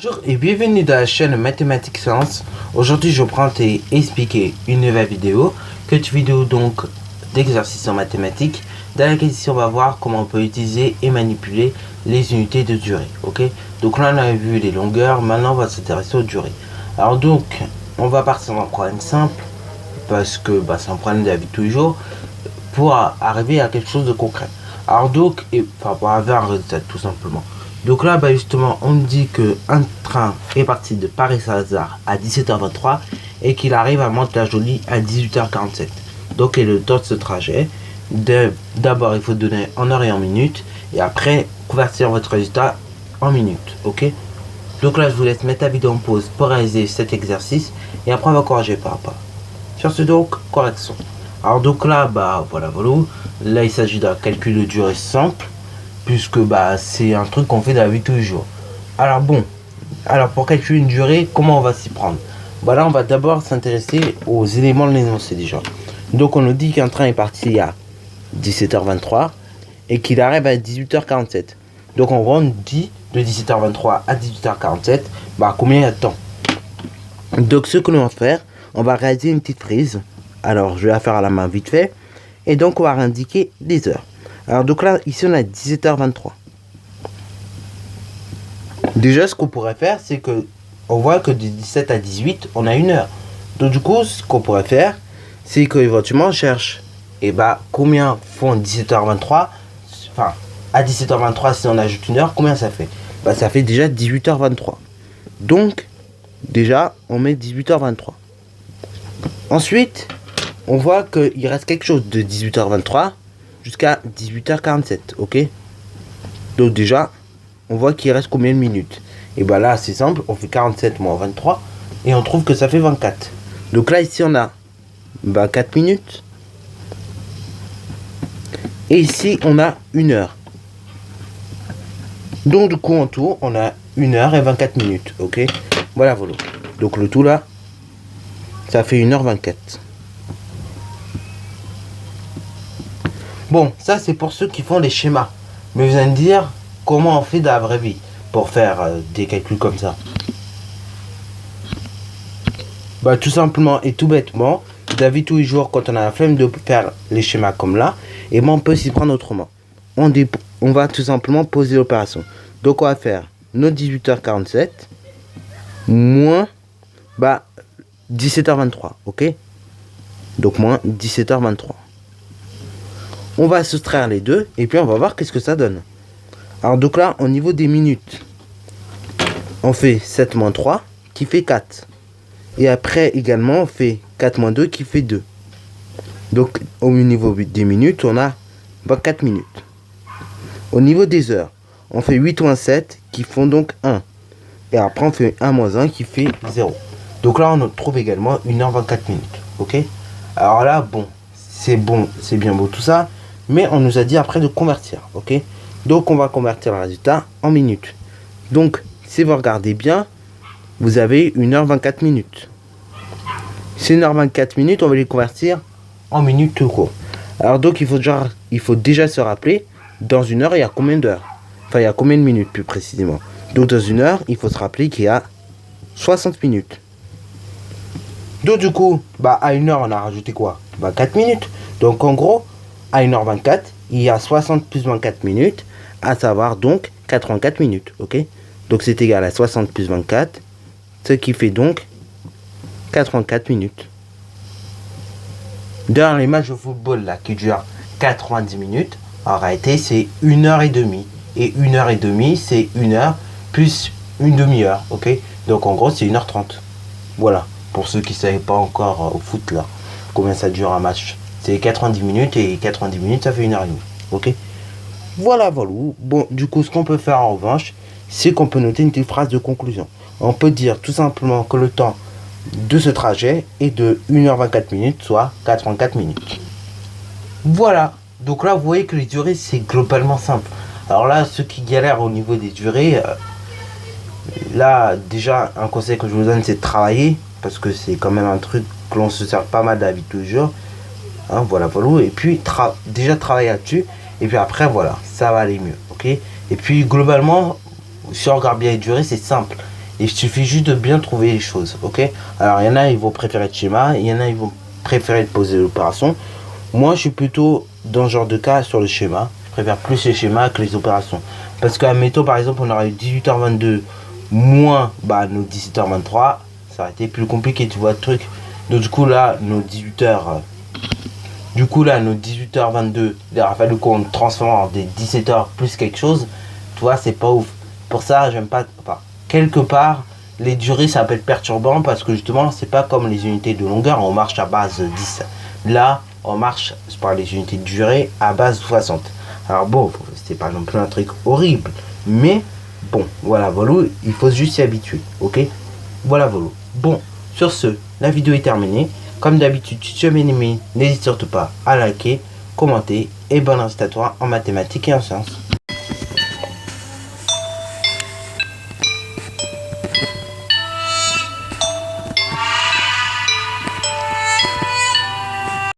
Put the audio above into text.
Bonjour et bienvenue dans la chaîne Mathématiques Science. Aujourd'hui je prends et expliquer une nouvelle vidéo, donc d'exercices en mathématiques, dans laquelle ici on va voir comment on peut utiliser et manipuler les unités de durée. Ok, donc là on a vu les longueurs, maintenant on va s'intéresser aux durées. Alors donc on va partir d'un problème simple parce que c'est un problème de la vie de tous les jours pour arriver à quelque chose de concret. Alors donc, pour avoir un résultat tout simplement. Donc là, justement, on dit que un train est parti de Paris-Saint-Lazare à 17h23 et qu'il arrive à Mantes-la-Jolie à 18h47. Donc, et le temps de ce trajet, d'abord, il faut donner en heure et en minutes et après, convertir votre résultat en minutes. Ok? Donc là, je vous laisse mettre la vidéo en pause pour réaliser cet exercice et après, on va corriger par rapport. Sur ce, donc, correction. Alors, donc là, voilà. Là, il s'agit d'un calcul de durée simple, puisque c'est un truc qu'on fait dans la vie de tous les jours. Alors pour calculer une durée, comment on va s'y prendre? Là on va d'abord s'intéresser aux éléments de l'énoncé déjà. Donc on nous dit qu'un train est parti à 17h23 et qu'il arrive à 18h47. Donc en gros on dit de 17h23 à 18h47 combien il y a de temps. Donc ce que l'on va faire, on va réaliser une petite frise. Alors je vais la faire à la main vite fait. Et donc on va indiquer les heures. Alors donc là, ici on a 17h23. Déjà ce qu'on pourrait faire, c'est que on voit que de 17 à 18, on a une heure. Donc du coup, ce qu'on pourrait faire, c'est qu'éventuellement on cherche combien font 17h23. Enfin, à 17h23, si on ajoute une heure, combien ça fait? Ça fait déjà 18h23. Donc, déjà, on met 18h23. Ensuite, on voit qu'il reste quelque chose de 18h23 jusqu'à 18h47, ok? Donc déjà, on voit qu'il reste combien de minutes? Et là, c'est simple, on fait 47 moins 23, et on trouve que ça fait 24. Donc là, ici, on a 4 minutes. Et ici, on a 1 heure. Donc du coup, en tout, on a 1 heure et 24 minutes, ok? Voilà. Donc le tout là, ça fait 1h24. Bon, ça c'est pour ceux qui font les schémas. Mais vous allez me dire comment on fait dans la vraie vie pour faire des calculs comme ça. Tout simplement et tout bêtement, dans la vie de tous les jours, quand on a la flemme de faire les schémas comme là, on peut s'y prendre autrement. On va tout simplement poser l'opération. Donc on va faire nos 18h47 moins 17h23, ok? Donc moins 17h23. On va soustraire les deux et puis on va voir qu'est-ce que ça donne. Alors donc là, au niveau des minutes, on fait 7 moins 3 qui fait 4. Et après également, on fait 4 moins 2 qui fait 2. Donc au niveau des minutes, on a 4 minutes. Au niveau des heures, on fait 8 moins 7 qui font donc 1. Et après, on fait 1 moins 1 qui fait 0. Donc là, on trouve également 1h24 minutes. Ok? Alors là, c'est bien beau tout ça. Mais on nous a dit après de convertir, ok? Donc on va convertir le résultat en minutes. Donc si vous regardez bien, vous avez 1h24 minutes. Ces 1h24 minutes, on va les convertir en minutes tout court. Alors donc il faut déjà se rappeler, dans une heure il y a combien d'heures? Enfin il y a combien de minutes plus précisément. Donc dans une heure, il faut se rappeler qu'il y a 60 minutes. Donc du coup, à une heure on a rajouté quoi? 4 minutes. Donc en gros, à 1h24, il y a 60 plus 24 minutes, à savoir donc 84 minutes, ok? Donc c'est égal à 60 plus 24, ce qui fait donc 84 minutes. Dans les matchs de football là, qui durent 90 minutes, en réalité c'est 1h30. Et 1h30, c'est 1 heure plus une demi-heure, ok? Donc en gros c'est 1h30. Voilà, pour ceux qui ne savaient pas encore au foot là, combien ça dure un match. C'est 90 minutes et 90 minutes ça fait 1h30, ok? Voilà. Bon, du coup, ce qu'on peut faire en revanche, c'est qu'on peut noter une petite phrase de conclusion. On peut dire tout simplement que le temps de ce trajet est de 1h24 minutes, soit 84 minutes. Voilà. Donc là, vous voyez que les durées, c'est globalement simple. Alors là, ceux qui galèrent au niveau des durées, là, déjà, un conseil que je vous donne, c'est de travailler, parce que c'est quand même un truc que l'on se sert pas mal de la vie de tous les jours. Voilà. Et puis déjà travailler là-dessus. Et puis après, ça va aller mieux. Ok? Et puis globalement, si on regarde bien les durées, c'est simple. Il suffit juste de bien trouver les choses, ok? Alors, il y en a, ils vont préférer le schéma, il y en a, ils vont préférer poser l'opération. Moi, je suis plutôt dans ce genre de cas sur le schéma. Je préfère plus les schémas que les opérations. Parce que, admettons, par exemple, on aurait eu 18h22 moins nos 17h23. Ça aurait été plus compliqué, tu vois, le truc. Donc, du coup, là, nos 18h22, il aurait fallu qu'on transforme en des 17h plus quelque chose. Tu vois, c'est pas ouf. Pour ça, j'aime pas. Enfin, quelque part, les durées, ça peut être perturbant parce que justement, c'est pas comme les unités de longueur, on marche à base de 10. Là, on marche, je parle des unités de durée, à base de 60. Alors bon, c'est pas non plus un truc horrible, mais bon, voilà, Volo, il faut juste s'y habituer, ok? Voilà, Volo. Bon, sur ce, la vidéo est terminée. Comme d'habitude, si tu as bien aimé, n'hésite surtout pas à liker, commenter et bonne récit à toi en mathématiques et en sciences.